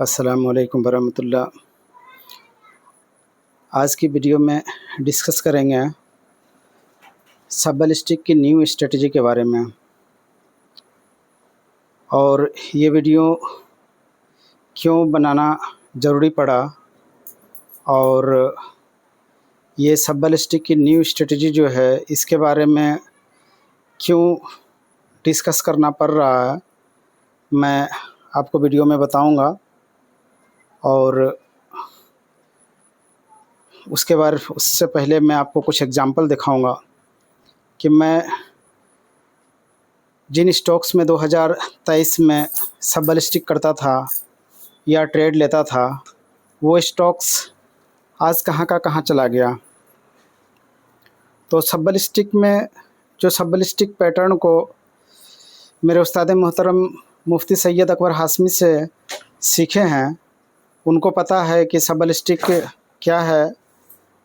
अस्सलाम वालेकुम वरहमतुल्लाह। आज की वीडियो में डिस्कस करेंगे सबलिस्टिक की न्यू स्ट्रेटजी के बारे में। और ये वीडियो क्यों बनाना ज़रूरी पड़ा और ये सबलिस्टिक की न्यू स्ट्रेटजी जो है इसके बारे में क्यों डिस्कस करना पड़ रहा है, मैं आपको वीडियो में बताऊंगा। और उससे पहले मैं आपको कुछ एग्जांपल दिखाऊंगा कि मैं जिन स्टॉक्स में 2023 में सबलिस्टिक करता था या ट्रेड लेता था, वो स्टॉक्स आज कहाँ का कहाँ चला गया। तो सबलिस्टिक में जो सबलिस्टिक पैटर्न को मेरे उस्ताद मोहतरम मुफ्ती सैयद अकबर हाशमी से सीखे हैं, उनको पता है कि सबलिस्टिक क्या है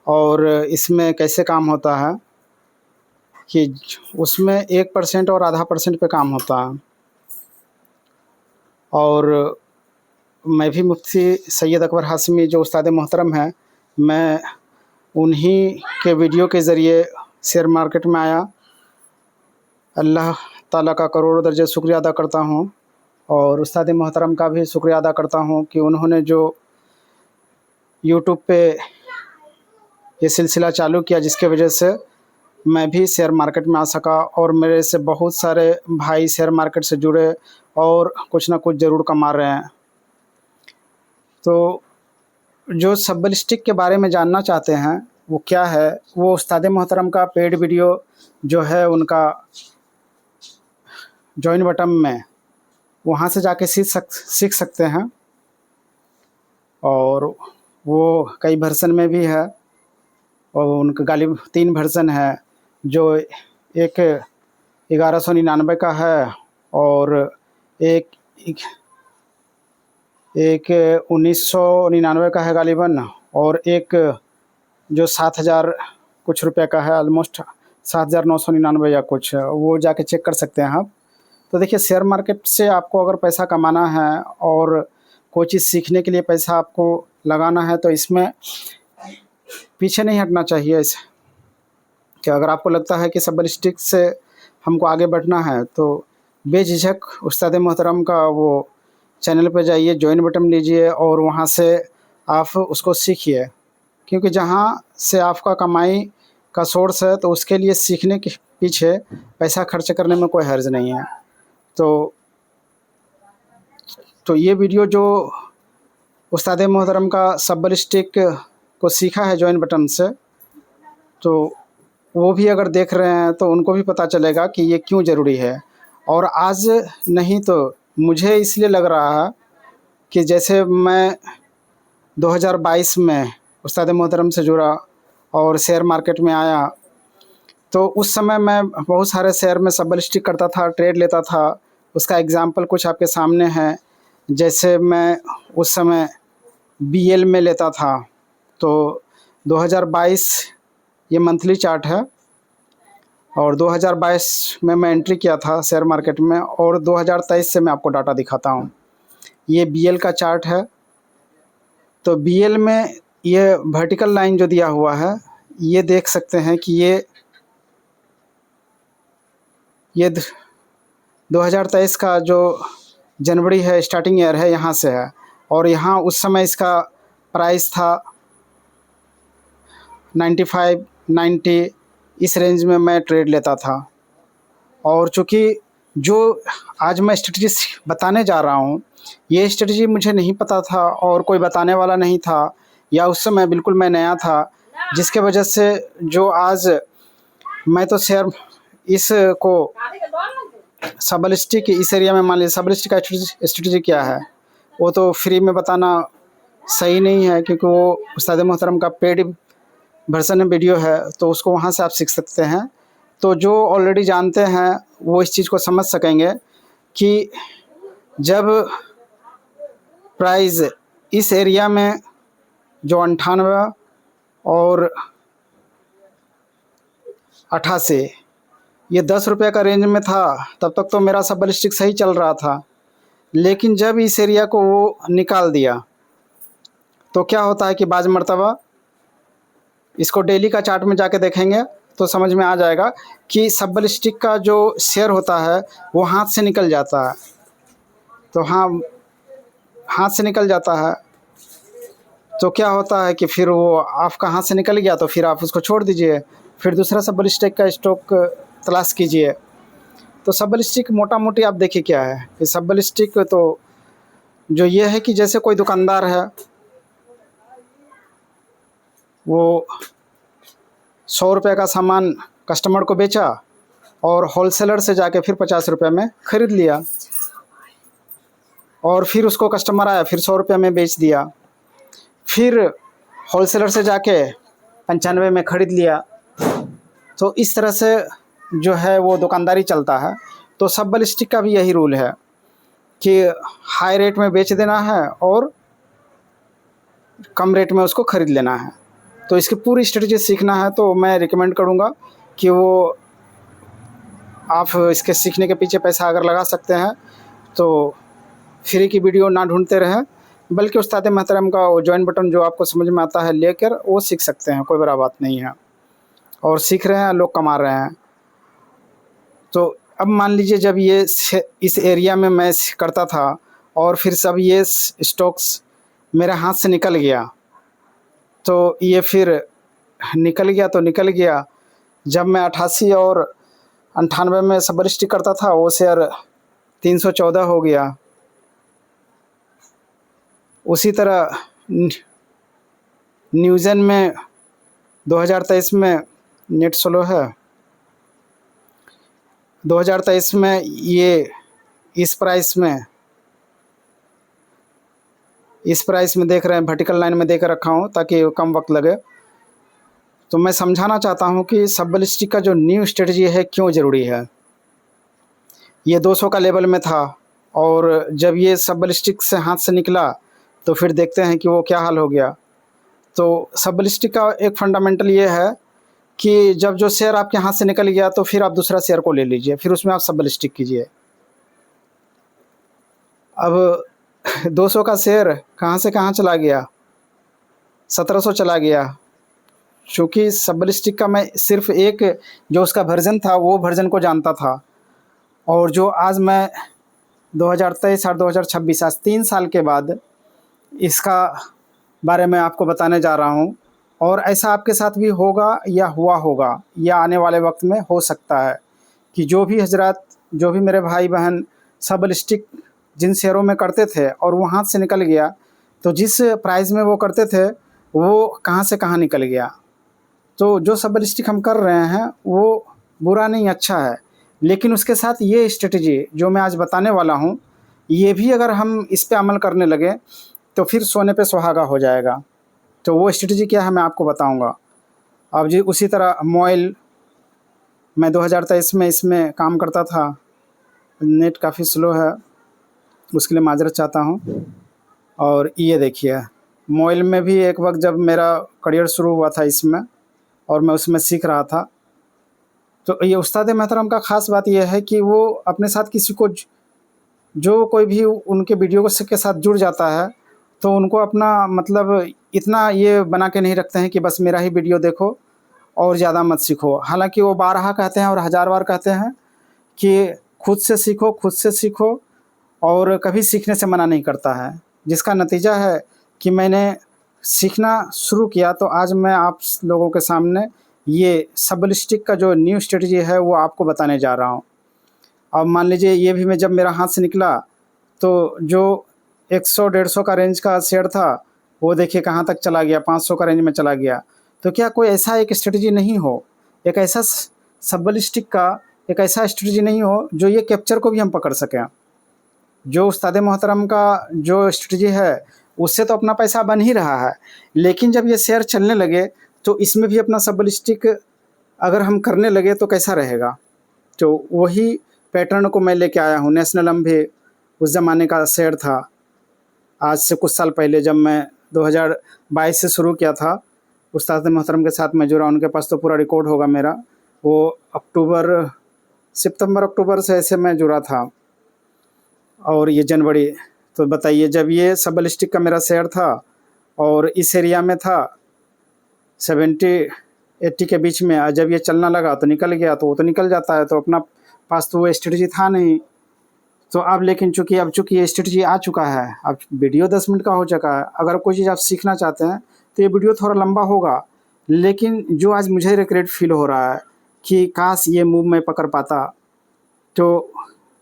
और इसमें कैसे काम होता है, कि उसमें 1% और आधा % पे काम होता है। और मैं भी मुफ्ती सैयद अकबर हाशमी जो उस्ताद मोहतरम हैं, मैं उन्हीं के वीडियो के ज़रिए शेयर मार्केट में आया। अल्लाह ताला का करोड़ों दर्जे शुक्रिया अदा करता हूँ और उस्ताद मोहतरम का भी शुक्रिया अदा करता हूँ कि उन्होंने जो यूट्यूब पे ये सिलसिला चालू किया, जिसके वजह से मैं भी शेयर मार्केट में आ सका और मेरे से बहुत सारे भाई शेयर मार्केट से जुड़े और कुछ ना कुछ ज़रूर कमा रहे हैं। तो जो सबलिस्टिक के बारे में जानना चाहते हैं वो क्या है, वो उस्ताद मोहतरम का पेड वीडियो जो है उनका जॉइन बटन में, वहाँ से जाके सीख सकते हैं। और वो कई वर्जन में भी है और उनका गालिब 3 वर्जन है, जो एक 1199 का है और एक 1999 का है गालिबन, और एक जो 7000 कुछ रुपये का है, ऑलमोस्ट 7999 या कुछ, वो जाके चेक कर सकते हैं आप। तो देखिए, शेयर मार्केट से आपको अगर पैसा कमाना है और कोई चीज़ सीखने के लिए पैसा आपको लगाना है तो इसमें पीछे नहीं हटना चाहिए। इस कि अगर आपको लगता है कि सबलिस्टिक से हमको आगे बढ़ना है तो बेझिझक उस्ताद मोहतरम का वो चैनल पे जाइए, जॉइन बटन लीजिए और वहाँ से आप उसको सीखिए। क्योंकि जहाँ से आपका कमाई का सोर्स है तो उसके लिए सीखने के पीछे पैसा खर्च करने में कोई हर्ज नहीं है। तो ये वीडियो जो उस्ताद मोहतरम का सबलिस्टिक को सीखा है जॉइन बटन से, तो वो भी अगर देख रहे हैं तो उनको भी पता चलेगा कि ये क्यों ज़रूरी है। और आज नहीं तो मुझे इसलिए लग रहा है कि जैसे मैं 2022 में उस्ताद मोहतरम से जुड़ा और शेयर मार्केट में आया, तो उस समय मैं बहुत सारे शेयर में सबलिस्टिक करता था, ट्रेड लेता था। उसका एग्ज़ाम्पल कुछ आपके सामने है। जैसे मैं उस समय BL में लेता था, तो 2022 ये मंथली चार्ट है और 2022 में मैं एंट्री किया था शेयर मार्केट में, और 2023 से मैं आपको डाटा दिखाता हूँ। ये BL का चार्ट है। तो BL में ये वर्टिकल लाइन जो दिया हुआ है, ये देख सकते हैं कि ये 2023 का जो जनवरी है, स्टार्टिंग ईयर है, यहाँ से है। और यहाँ उस समय इसका प्राइस था 95, 90, इस रेंज में मैं ट्रेड लेता था। और चूँकि जो आज मैं स्ट्रेटजी बताने जा रहा हूँ, ये स्ट्रेटजी मुझे नहीं पता था और कोई बताने वाला नहीं था, या उस समय बिल्कुल मैं नया था, जिसके वजह से जो आज मैं तो शेयर इसको सबलिस्टिक इस एरिया में, मान लीजिए सबलिस्टिक का स्ट्रेटजी क्या है वो तो फ्री में बताना सही नहीं है, क्योंकि वो उस्ताद मोहतरम का पेड वर्जन वीडियो है, तो उसको वहाँ से आप सीख सकते हैं। तो जो ऑलरेडी जानते हैं वो इस चीज़ को समझ सकेंगे कि जब प्राइस इस एरिया में जो 98 और 88 ये 10 रुपये का रेंज में था, तब तक तो मेरा सबलिस्टिक सही चल रहा था। लेकिन जब इस एरिया को वो निकाल दिया तो क्या होता है कि बाज़ मर्तबा इसको डेली का चार्ट में जाके देखेंगे तो समझ में आ जाएगा कि सबलिस्टिक का जो शेयर होता है वो हाथ से निकल जाता है। तो हाँ, हाथ से निकल जाता है तो क्या होता है कि फिर वो आपका हाथ से निकल गया तो फिर आप उसको छोड़ दीजिए, फिर दूसरा सबलिस्टिक का स्टॉक तलाश कीजिए। तो सबलिस्टिक मोटा मोटी आप देखिए क्या है कि सबलिस्टिक तो जो ये है कि जैसे कोई दुकानदार है, वो 100 रुपये का सामान कस्टमर को बेचा और होलसेलर से जाके फिर 50 रुपये में ख़रीद लिया, और फिर उसको कस्टमर आया फिर 100 रुपये में बेच दिया, फिर होलसेलर से जाके 95 में ख़रीद लिया। तो इस तरह से जो है वो दुकानदारी चलता है। तो सबलिस्टिक का भी यही रूल है कि हाई रेट में बेच देना है और कम रेट में उसको ख़रीद लेना है। तो इसकी पूरी स्ट्रेटजी सीखना है तो मैं रिकमेंड करूँगा कि वो आप इसके सीखने के पीछे पैसा अगर लगा सकते हैं तो फ्री की वीडियो ना ढूंढते रहें, बल्कि उस्ताद मोहतरम का वो जॉइन बटन जो आपको समझ में आता है लेकर वो सीख सकते हैं, कोई बड़ा बात नहीं है। और सीख रहे हैं, लोग कमा रहे हैं। तो अब मान लीजिए जब ये इस एरिया में मैं करता था और फिर सब ये स्टॉक्स मेरे हाथ से निकल गया, तो ये फिर निकल गया तो निकल गया। जब मैं 88 और 98 में सबलिस्टिक करता था वो शेयर 314 हो गया। उसी तरह न्यूज़न में 2023 में नेट स्लो है, 2023 में ये इस प्राइस में देख रहे हैं, वर्टिकल लाइन में देख रखा हूँ ताकि कम वक्त लगे। तो मैं समझाना चाहता हूँ कि सबलिस्टिक का जो न्यू स्ट्रेटजी है क्यों ज़रूरी है। ये 200 का लेवल में था और जब ये सबलिस्टिक से हाथ से निकला तो फिर देखते हैं कि वो क्या हाल हो गया। तो सबलिस्टिक का एक फंडामेंटल ये है कि जब जो शेयर आपके हाथ से निकल गया तो फिर आप दूसरा शेयर को ले लीजिए, फिर उसमें आप सबलिस्टिक कीजिए। अब 200 का शेयर कहाँ से कहाँ चला गया, 1700 चला गया। चूँकि सबलिस्टिक का मैं सिर्फ एक जो उसका वर्ज़न था वो वर्ज़न को जानता था, और जो आज मैं 2023 और 2026 आज 3 साल के बाद इसका बारे में आपको बताने जा रहा हूँ। और ऐसा आपके साथ भी होगा या हुआ होगा या आने वाले वक्त में हो सकता है कि जो भी हजरात, जो भी मेरे भाई बहन सबलिस्टिक जिन शेयरों में करते थे और वो हाथ से निकल गया, तो जिस प्राइस में वो करते थे वो कहाँ से कहाँ निकल गया। तो जो सबलिस्टिक हम कर रहे हैं वो बुरा नहीं, अच्छा है, लेकिन उसके साथ ये स्ट्रेटजी जो मैं आज बताने वाला हूँ, ये भी अगर हम इस पे अमल करने लगे तो फिर सोने पे सुहागा हो जाएगा। तो वो स्ट्रेटजी क्या है मैं आपको बताऊंगा। अब जी उसी तरह मोइल, मैं 2023 में इसमें काम करता था। नेट काफ़ी स्लो है, उसके लिए माजरत चाहता हूँ। और ये देखिए मोइल में भी एक वक्त जब मेरा करियर शुरू हुआ था इसमें और मैं उसमें सीख रहा था, तो ये उस्ताद मोहतरम का ख़ास बात यह है कि वो अपने साथ किसी को जो कोई भी उनके वीडियो के साथ जुड़ जाता है तो उनको अपना मतलब इतना ये बना के नहीं रखते हैं कि बस मेरा ही वीडियो देखो और ज़्यादा मत सीखो। हालांकि वो बारहा कहते हैं और 1000 बार कहते हैं कि खुद से सीखो, खुद से सीखो, और कभी सीखने से मना नहीं करता है। जिसका नतीजा है कि मैंने सीखना शुरू किया तो आज मैं आप लोगों के सामने ये सबलिस्टिक का जो न्यू स्ट्रेटजी है वो आपको बताने जा रहा हूँ। अब मान लीजिए ये भी मैं जब मेरा हाथ से निकला तो जो 100-150 का रेंज का शेयर था वो देखिए कहाँ तक चला गया, 500 का रेंज में चला गया। तो क्या कोई ऐसा एक स्ट्रेटजी नहीं हो, एक ऐसा सबलिस्टिक का एक ऐसा स्ट्रेटजी नहीं हो जो ये कैप्चर को भी हम पकड़ सकें। जो उस्ताद मोहतरम का जो स्ट्रेटजी है उससे तो अपना पैसा बन ही रहा है, लेकिन जब ये शेयर चलने लगे तो इसमें भी अपना सबलिस्टिक अगर हम करने लगे तो कैसा रहेगा। तो वही पैटर्न को मैं लेके आया हूँ। नेशनल भी उस ज़माने का शेयर था, आज से कुछ साल पहले जब मैं 2022 से शुरू किया था, उस्ताद मोहतरम के साथ मैं जुड़ा, उनके पास तो पूरा रिकॉर्ड होगा मेरा। वो सितंबर अक्टूबर से ऐसे मैं जुड़ा था और ये जनवरी। तो बताइए, जब ये सब बलिस्टिक का मेरा शेयर था और इस एरिया में था 70-80 के बीच में, जब ये चलना लगा तो निकल गया, तो वो तो निकल जाता है, तो अपना पास तो वो स्ट्रेटजी था नहीं। तो अब लेकिन चूँकि ये स्ट्रेटजी आ चुका है, अब वीडियो 10 मिनट का हो चुका है। अगर कोई चीज़ आप सीखना चाहते हैं तो ये वीडियो थोड़ा लंबा होगा, लेकिन जो आज मुझे रिग्रेट फील हो रहा है कि काश ये मूव मैं पकड़ पाता तो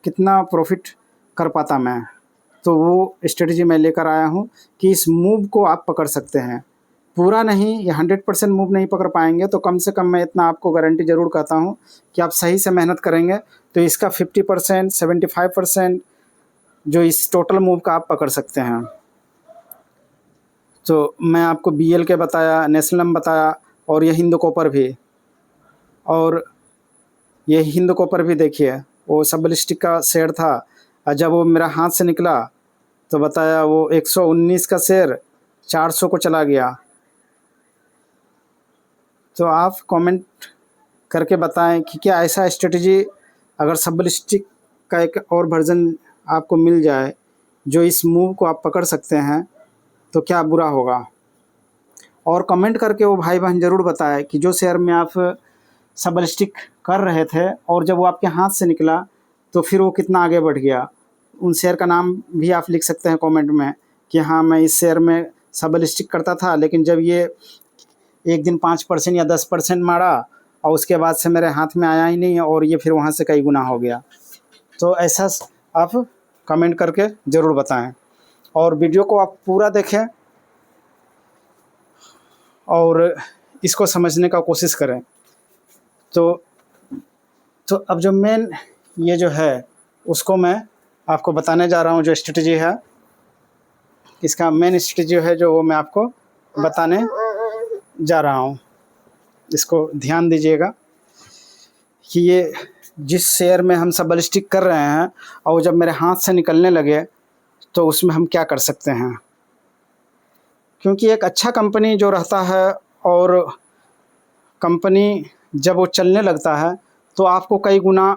कितना प्रॉफिट कर पाता मैं। तो वो स्ट्रेटजी मैं लेकर आया हूँ कि इस मूव को आप पकड़ सकते हैं। पूरा नहीं, ये 100% मूव नहीं पकड़ पाएंगे तो कम से कम मैं इतना आपको गारंटी ज़रूर कहता हूँ कि आप सही से मेहनत करेंगे तो इसका 50% 75% जो इस टोटल मूव का आप पकड़ सकते हैं। तो मैं आपको BL के बताया, नेशनलम बताया, और ये हिंद कॉपर भी, और ये हिंद कॉपर भी देखिए, वो सब बलिस्टिक का शेयर था और जब वो मेरा हाथ से निकला तो बताया वो 119 का शेयर 400 को चला गया। तो आप कमेंट करके बताएं कि क्या ऐसा स्ट्रेटजी अगर सब बलिस्टिक का एक और वर्जन आपको मिल जाए जो इस मूव को आप पकड़ सकते हैं तो क्या बुरा होगा। और कमेंट करके वो भाई बहन ज़रूर बताएं कि जो शेयर में आप सब बलिस्टिक कर रहे थे और जब वो आपके हाथ से निकला तो फिर वो कितना आगे बढ़ गया। उन शेयर का नाम भी आप लिख सकते हैं कमेंट में कि हाँ, मैं इस शेयर में सब बलिस्टिक करता था, लेकिन जब ये एक दिन 5% या 10% मारा और उसके बाद से मेरे हाथ में आया ही नहीं और ये फिर वहाँ से कई गुना हो गया। तो ऐसा आप कमेंट करके ज़रूर बताएं और वीडियो को आप पूरा देखें और इसको समझने का कोशिश करें। तो अब जो मेन ये जो है उसको मैं आपको बताने जा रहा हूँ। जो स्ट्रेटजी है, इसका मेन स्ट्रेटजी है जो वो मैं आपको बताने जा रहा हूँ। इसको ध्यान दीजिएगा कि ये जिस शेयर में हम सब बलिस्टिक कर रहे हैं और जब मेरे हाथ से निकलने लगे तो उसमें हम क्या कर सकते हैं। क्योंकि एक अच्छा कंपनी जो रहता है और कंपनी जब वो चलने लगता है तो आपको कई गुना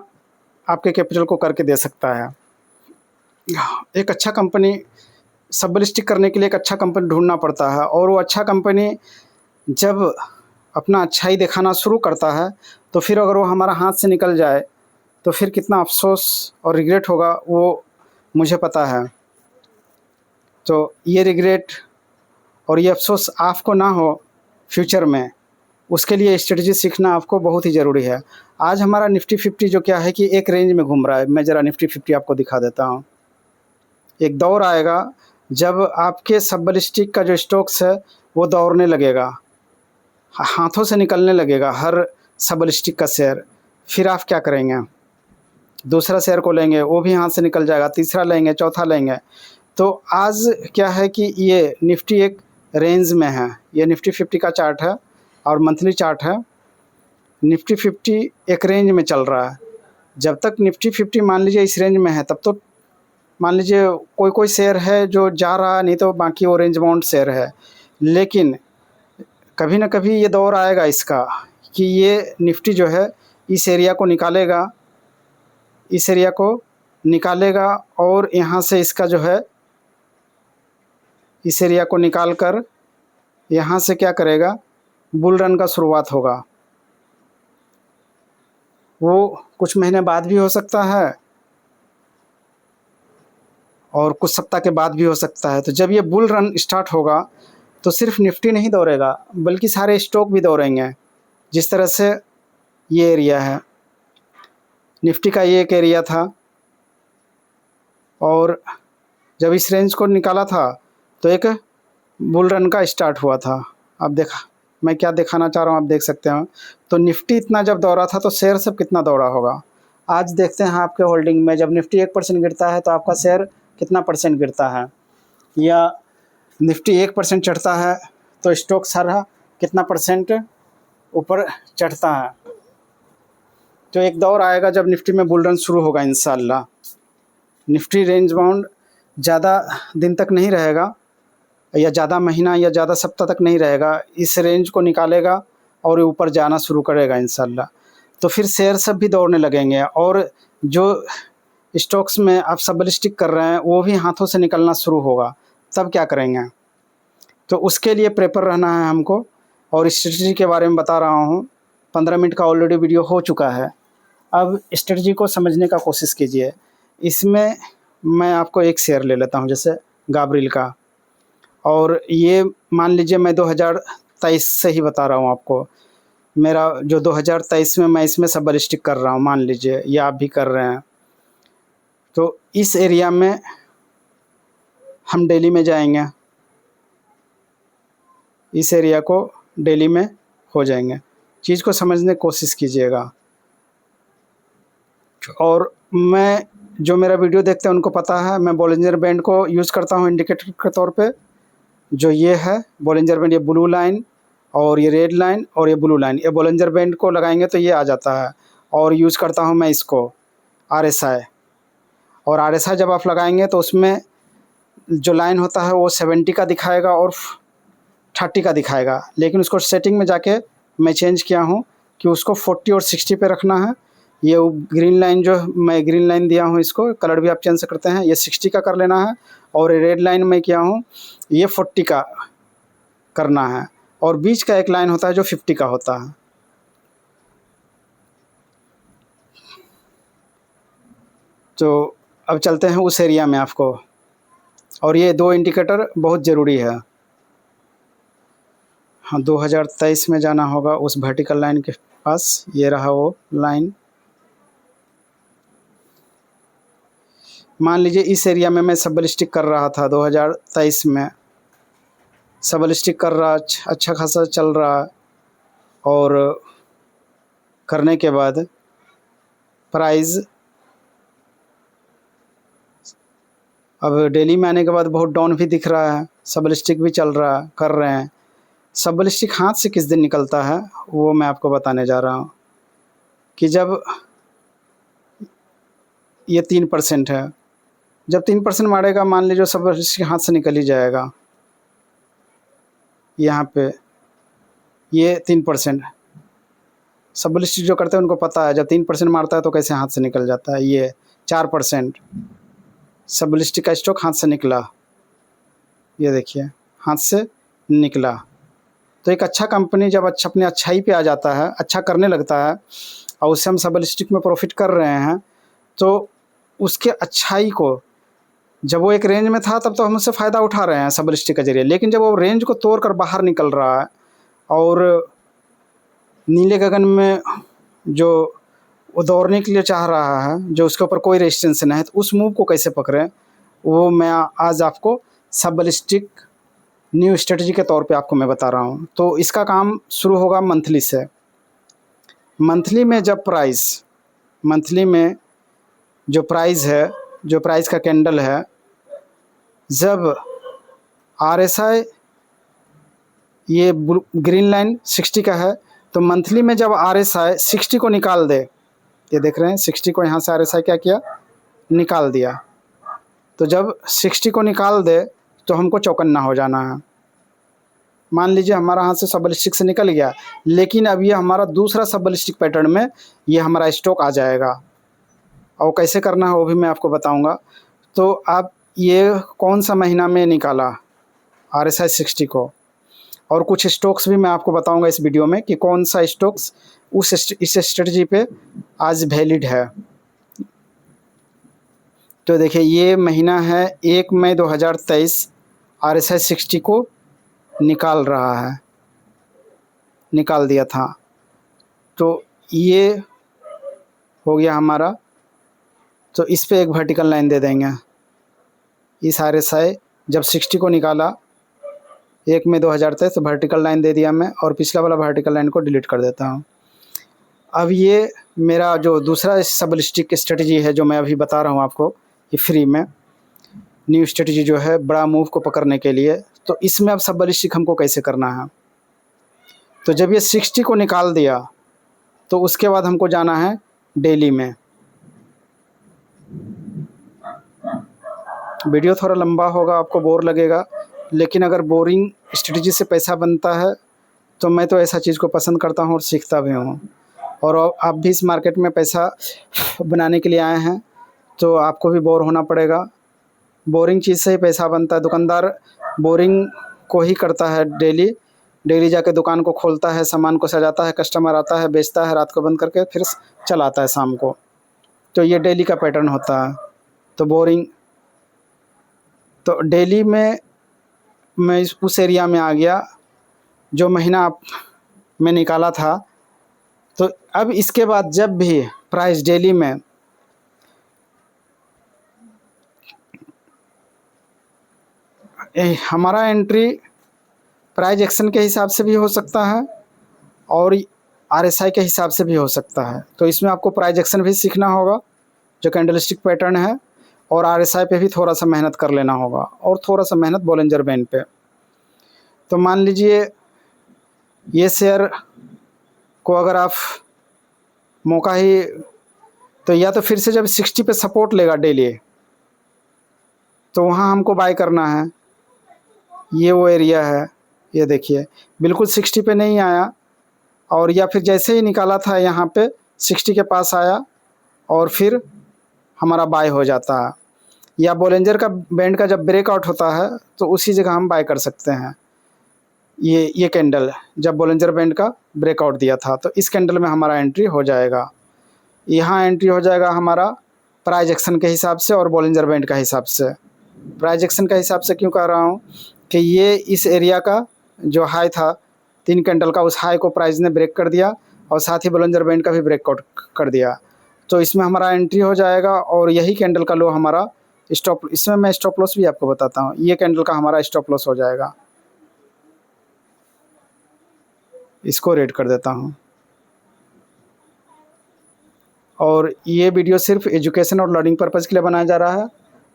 आपके कैपिटल को करके दे सकता है। एक अच्छा कंपनी सब बलिस्टिक करने के लिए एक अच्छा कंपनी ढूंढना पड़ता है और वो अच्छा कंपनी जब अपना अच्छाई दिखाना शुरू करता है तो फिर अगर वो हमारा हाथ से निकल जाए तो फिर कितना अफसोस और रिग्रेट होगा वो मुझे पता है। तो ये रिग्रेट और ये अफसोस आपको ना हो फ्यूचर में, उसके लिए स्ट्रेटजी सीखना आपको बहुत ही ज़रूरी है। आज हमारा निफ्टी 50 जो क्या है कि एक रेंज में घूम रहा है। मैं ज़रा निफ्टी 50 आपको दिखा देता हूँ। एक दौर आएगा जब आपके सब बलिस्टिक का जो स्टॉक्स है वो दौड़ने लगेगा, हाथों से निकलने लगेगा हर सब बलिस्टिक का शेयर। फिर आप क्या करेंगे? दूसरा शेयर को लेंगे, वो भी हाथ से निकल जाएगा, तीसरा लेंगे, चौथा लेंगे। तो आज क्या है कि ये निफ्टी एक रेंज में है। ये निफ्टी 50 का चार्ट है और मंथली चार्ट है। निफ्टी 50 एक रेंज में चल रहा है। जब तक निफ्टी 50 मान लीजिए इस रेंज में है तब तो मान लीजिए कोई शेयर है जो जा रहा है, नहीं तो बाकी वो रेंज बाउंड शेयर है। लेकिन कभी ना कभी ये दौर आएगा इसका कि ये निफ्टी जो है इस एरिया को निकालेगा, इस एरिया को निकालेगा और यहाँ से इसका जो है इस एरिया को निकाल कर यहाँ से क्या करेगा, बुल रन का शुरुआत होगा। वो कुछ महीने बाद भी हो सकता है और कुछ सप्ताह के बाद भी हो सकता है। तो जब ये बुल रन स्टार्ट होगा तो सिर्फ निफ्टी नहीं दौड़ेगा बल्कि सारे स्टॉक भी दौड़ेंगे। जिस तरह से ये एरिया है, निफ्टी का ये एक एरिया था और जब इस रेंज को निकाला था तो एक बुल रन का स्टार्ट हुआ था। अब देखा मैं क्या दिखाना चाह रहा हूँ, आप देख सकते हैं। तो निफ्टी इतना जब दौड़ा था तो शेयर सब कितना दौड़ा होगा। आज देखते हैं आपके होल्डिंग में जब निफ्टी 1% गिरता है तो आपका शेयर कितना परसेंट गिरता है, या निफ्टी 1% चढ़ता है तो स्टॉक सारा कितना परसेंट ऊपर चढ़ता है। तो एक दौर आएगा जब निफ्टी में बुल रन शुरू होगा इंशाल्लाह। निफ्टी रेंज बाउंड ज़्यादा दिन तक नहीं रहेगा या ज़्यादा महीना या ज़्यादा सप्ताह तक नहीं रहेगा। इस रेंज को निकालेगा और ऊपर जाना शुरू करेगा इंशाल्लाह। तो फिर शेयर सब भी दौड़ने लगेंगे और जो स्टॉक्स में आप सबलिस्टिक कर रहे हैं वो भी हाथों से निकलना शुरू होगा, तब क्या करेंगे? तो उसके लिए प्रिपेयर रहना है हमको, और स्ट्रेटजी के बारे में बता रहा हूँ। 15 मिनट का ऑलरेडी वीडियो हो चुका है। अब स्ट्रेटजी को समझने का कोशिश कीजिए। इसमें मैं आपको एक शेयर ले लेता हूँ, जैसे गाब्रिल का, और ये मान लीजिए मैं 2023 से ही बता रहा हूँ आपको। मेरा जो 2023 में मैं इसमें सबलिस्टिक कर रहा हूँ, मान लीजिए ये आप भी कर रहे हैं। तो इस एरिया में हम डेली में जाएंगे, इस एरिया को डेली में हो जाएंगे। चीज़ को समझने की कोशिश कीजिएगा। और मैं जो मेरा वीडियो देखते हैं उनको पता है, मैं बॉलिंजर बैंड को यूज़ करता हूँ इंडिकेटर के तौर पे। जो ये है बॉलिंजर बैंड, ये ब्लू लाइन और ये रेड लाइन और ये ब्लू लाइन, ये बॉलिंजर बैंड को लगाएंगे तो ये आ जाता है। और यूज़ करता हूँ मैं इसको RSI, और RSI जब आप लगाएंगे तो उसमें जो लाइन होता है वो 70 का दिखाएगा और 30 का दिखाएगा, लेकिन उसको सेटिंग में जाके मैं चेंज किया हूँ कि उसको 40 और 60 पे रखना है। ये ग्रीन लाइन जो मैं ग्रीन लाइन दिया हूँ, इसको कलर भी आप चेंज करते हैं, ये 60 का कर लेना है। और रेड लाइन में किया हूँ ये 40 का करना है, और बीच का एक लाइन होता है जो 50 का होता है। तो अब चलते हैं उस एरिया में आपको, और ये 2 इंडिकेटर बहुत ज़रूरी है। हाँ, 2023 में जाना होगा उस वर्टिकल लाइन के पास, ये रहा वो लाइन। मान लीजिए इस एरिया में मैं सबलिस्टिक कर रहा था 2023 में, सबलिस्टिक कर रहा, अच्छा खासा चल रहा, और करने के बाद प्राइस अब डेली में आने के बाद बहुत डाउन भी दिख रहा है, सबलिस्टिक भी चल रहा है, कर रहे हैं। सबलिस्टिक हाथ से किस दिन निकलता है वो मैं आपको बताने जा रहा हूँ, कि जब ये 3% है, जब 3% मारेगा, मान लीजिए सबलिस्टिक हाथ से निकल ही जाएगा। यहाँ पे ये 3% सबलिस्टिक जो करते हैं उनको पता है, जब 3% मारता है तो कैसे हाथ से निकल जाता है। ये 4% सबलिस्टिक का स्टॉक हाथ से निकला, ये देखिए हाथ से निकला। तो एक अच्छा कंपनी जब अपनी अच्छाई पे आ जाता है, अच्छा करने लगता है, और उससे हम सबलिस्टिक में प्रॉफिट कर रहे हैं, तो उसके अच्छाई को, जब वो एक रेंज में था तब तो हम उससे फ़ायदा उठा रहे हैं सबलिस्टिक के ज़रिए, लेकिन जब वो रेंज को तोड़ कर बाहर निकल रहा है और नीले गगन में जो वो दौड़ने के लिए चाह रहा है, जो उसके ऊपर कोई रेजिस्टेंस नहीं है, तो उस मूव को कैसे पकड़ें वो मैं आज आपको सबलिस्टिक न्यू स्ट्रेटजी के तौर पे आपको मैं बता रहा हूँ। तो इसका काम शुरू होगा मंथली से। मंथली में जब प्राइस, मंथली में जो प्राइस है, जो प्राइस का कैंडल है, जब RSI ये ग्रीन लाइन 60 का है, तो मंथली में जब RSI 60 को निकाल दे, ये देख रहे हैं 60 को यहाँ से RSI क्या किया, निकाल दिया। तो जब 60 को निकाल दे तो हमको चौकन्ना हो जाना है। मान लीजिए हमारा हाथ से सबलिस्टिक से निकल गया, लेकिन अब ये हमारा दूसरा सबलिस्टिक पैटर्न में ये हमारा स्टॉक आ जाएगा, और कैसे करना है वो भी मैं आपको बताऊंगा। तो आप ये कौन सा महीना में निकाला RSI 60 को, और कुछ स्टॉक्स भी मैं आपको बताऊंगा इस वीडियो में कि कौन सा स्टॉक्स इस स्ट्रेटजी पे आज वैलिड है। तो देखिए ये महीना है 1 मई 2023, RSI 60 को निकाल रहा है, निकाल दिया था। तो ये हो गया हमारा। तो इस पे एक वर्टिकल लाइन दे देंगे। इस RSI जब 60 को निकाला 1 मई 2023, तो वर्टिकल लाइन दे दिया मैं, और पिछला वाला वर्टिकल लाइन को डिलीट कर देता हूँ। अब ये मेरा जो दूसरा सबलिस्टिक स्ट्रेटजी है जो मैं अभी बता रहा हूँ आपको, ये फ्री में न्यू स्ट्रेटजी जो है बड़ा मूव को पकड़ने के लिए, तो इसमें अब सबलिस्टिक हमको कैसे करना है। तो जब ये 60 को निकाल दिया तो उसके बाद हमको जाना है डेली में। वीडियो थोड़ा लंबा होगा, आपको बोर लगेगा, लेकिन अगर बोरिंग स्ट्रेटजी से पैसा बनता है तो मैं तो ऐसा चीज़ को पसंद करता हूँ और सीखता भी हूँ। और आप भी इस मार्केट में पैसा बनाने के लिए आए हैं तो आपको भी बोर होना पड़ेगा। बोरिंग चीज़ से ही पैसा बनता है। दुकानदार बोरिंग को ही करता है, डेली डेली जाके दुकान को खोलता है, सामान को सजाता है, कस्टमर आता है, बेचता है, रात को बंद करके फिर चला आता है शाम को। तो ये डेली का पैटर्न होता है। तो बोरिंग, तो डेली में मैं उस एरिया में आ गया जो महीना आप मैं निकाला था। तो अब इसके बाद जब भी प्राइस डेली में हमारा एंट्री प्राइस एक्शन के हिसाब से भी हो सकता है और आरएसआई के हिसाब से भी हो सकता है। तो इसमें आपको प्राइस एक्शन भी सीखना होगा जो कैंडलस्टिक पैटर्न है, और आरएसआई पे भी थोड़ा सा मेहनत कर लेना होगा और थोड़ा सा मेहनत बॉलिंजर बैंड पे। तो मान लीजिए ये शेयर को अगर आप मौका ही, तो या तो फिर से जब 60 पे सपोर्ट लेगा डेली तो वहाँ हमको बाय करना है। ये वो एरिया है, ये देखिए बिल्कुल 60 पे नहीं आया, और या फिर जैसे ही निकाला था यहाँ पे 60 के पास आया और फिर हमारा बाय हो जाता है। या बॉलिंजर का बैंड का जब ब्रेकआउट होता है तो उसी जगह हम बाय कर सकते हैं। ये कैंडल जब बॉलिंजर बैंड का ब्रेकआउट दिया था तो इस कैंडल में हमारा एंट्री हो जाएगा। यहाँ एंट्री हो जाएगा हमारा प्राइस एक्शन के हिसाब से और बॉलिंजर बैंड का हिसाब से। प्राइस एक्शन का हिसाब से क्यों कह रहा हूँ कि ये इस एरिया का जो हाई था 3 कैंडल का, उस हाई को प्राइस ने ब्रेक कर दिया और साथ ही बॉलिंजर बैंड का भी ब्रेकआउट कर दिया। तो इसमें हमारा एंट्री हो जाएगा और यही कैंडल का लो हमारा स्टॉप। इसमें मैं स्टॉप लॉस भी आपको बताता हूँ। ये कैंडल का हमारा स्टॉप लॉस हो जाएगा। इसको रेड कर देता हूँ। और ये वीडियो सिर्फ एजुकेशन और लर्निंग पर्पज़ के लिए बनाया जा रहा है।